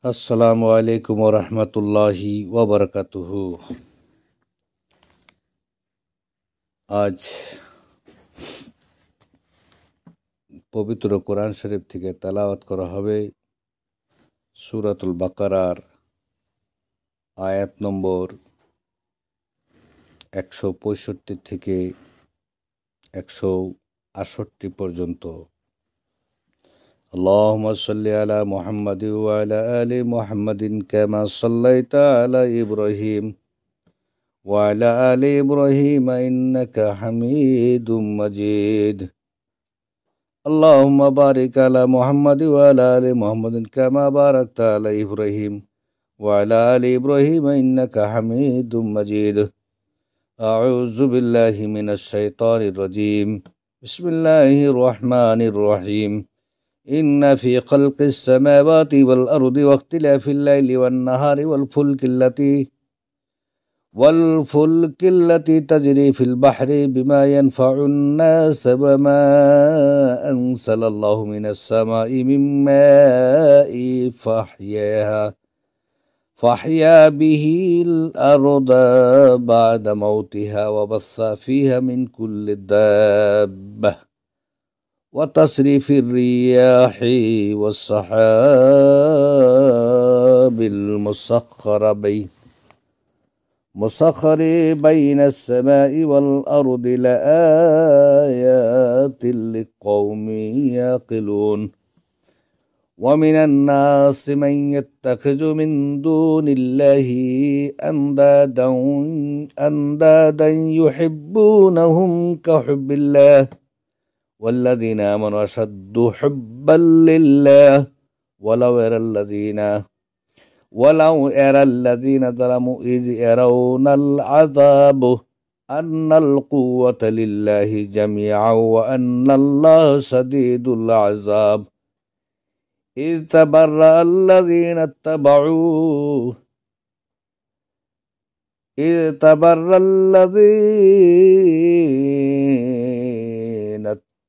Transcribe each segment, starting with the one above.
আসসালামু আলাইকুম ওরহমতুল্লাহি ওয়াবারাকাতুহু। আজ পবিত্র কোরআন শরীফ থেকে তেলাওয়াত করা হবে সূরাতুল বাকারার আয়াত নম্বর 165 থেকে 168 পর্যন্ত। আল্লাহুম্মা সাল্লি আলা মুহাম্মাদিন ওয়া আলা আলি মুহাম্মাদিন কামা সাল্লাইতা আলা ইব্রাহিম ওয়া আলা আলি ইব্রাহিম ইন্নাকা হামিদুম মাজিদ। اللهم بارك على محمد وعلى آل محمد كما باركت على إبراهيم وعلى آل إبراهيم إنك حميد مجيد. أعوذ بالله من الشيطان الرجيم. بسم الله الرحمن الرحيم. إن في خلق السماوات والأرض واختلاف الليل والنهار والفلك التي تجري في البحر بما ينفع الناس وما أنزل الله من السماء من ماء فأحيا به الأرض بعد موتها وبث فيها من كل دابة وتصريف الرياح والسحاب المسخر بين السماء والأرض لآيات لقوم يعقلون. ومن الناس من يتخذ من دون الله أندادا يحبونهم كحب الله والذين آمنوا أشد حبا لله ولو يرى الذين ظلموا إذ يرون العذاب أن القوة لله جميعا وأن الله شديد العذاب. إذ تبرأ الذين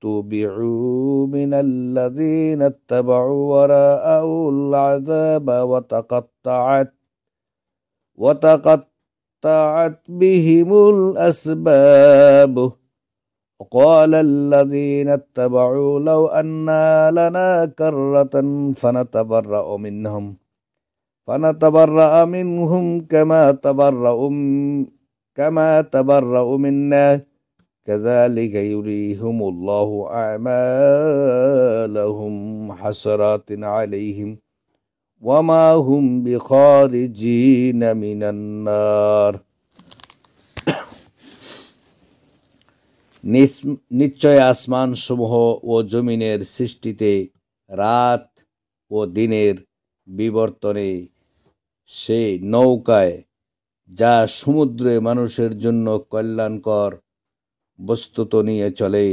اتبعوا من الذين اتبعوا ورأوا العذاب وتقطعت بهم الأسباب. وقال الذين اتبعوا لو أن لنا كرة فنتبرأ منهم كما تبرأوا منا كذلك يريهم الله أعمالهم حسرات عليهم وما هم بخارجين من النار. নিশ্চয় আসমান সমূহ ও জমিনের সৃষ্টিতে রাত ও দিনের বিবর্তনে সেই নৌকায় যা সমুদ্রে মানুষের জন্য কল্যাণকর বস্তুত নিয়ে চলে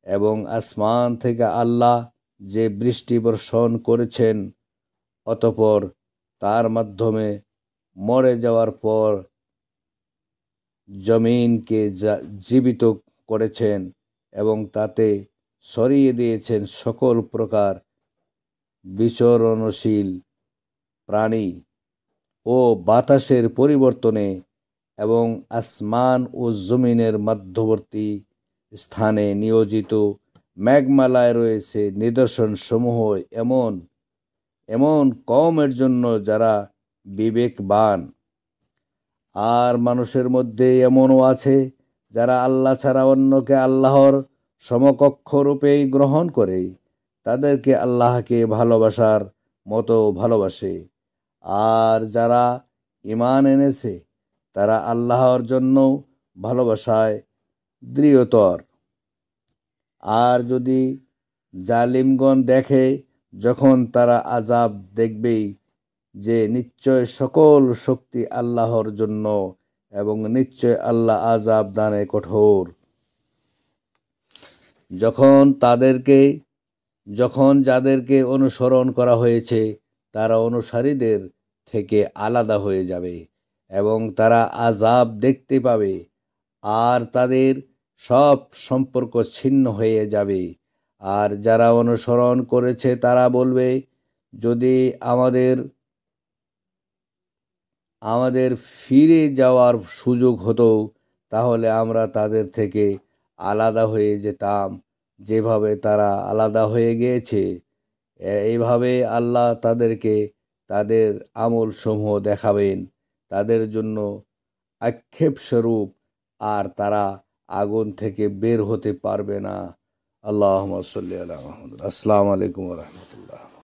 এবং আসমান থেকে আল্লাহ যে বৃষ্টি বর্ষণ করেছেন অতঃপর তার মাধ্যমে মরে যাওয়ার পর জমিনকে জীবিত করেছেন এবং তাতে ছড়িয়ে দিয়েছেন সকল প্রকার বিচরণশীল প্রাণী ও বাতাসের পরিবর্তনে এবং আসমান ও জমিনের মধ্যবর্তী স্থানে নিয়োজিত মেঘমালায় রয়েছে নিদর্শন সমূহ এমন কওমের জন্য যারা বিবেকবান। আর মানুষের মধ্যে এমনও আছে যারা আল্লাহ ছাড়া অন্যকে আল্লাহর সমকক্ষ রূপেই গ্রহণ করে তাদেরকে আল্লাহকে ভালোবাসার মতো ভালোবাসে। আর যারা ঈমান এনেছে তারা আল্লাহর জন্য ভালোবাসায় দৃঢ়তর। আর যদি জালিমগণ দেখে যখন তারা আযাব দেখবেই যে নিশ্চয় সকল শক্তি আল্লাহর জন্য এবং নিশ্চয় আল্লাহ আযাব দানে কঠোর। যখন যাদেরকে অনুসরণ করা হয়েছে তারা অনুসারীদের থেকে আলাদা হয়ে যাবে এবং তারা আযাব দেখতে পাবে আর তাদের সব সম্পর্ক ছিন্ন হয়ে যাবে। আর যারা অনুসরণ করেছে তারা বলবে, যদি আমাদের আমাদের ফিরে যাওয়ার সুযোগ হতো, তাহলে আমরা তাদের থেকে আলাদা হয়ে যেতাম, যেভাবে তারা আলাদা হয়ে গিয়েছে। এইভাবে আল্লাহ তাদেরকে তাদের আমলসমূহ দেখাবেন, তাদের জন্য আক্ষেপ স্বরূপ, আর তারা আগুন থেকে বের হতে পারবে না। আল্লাহুম্মা সাল্লি আলা মুহাম্মাদ। আসসালামু আলাইকুম ওয়া রাহমাতুল্লাহ।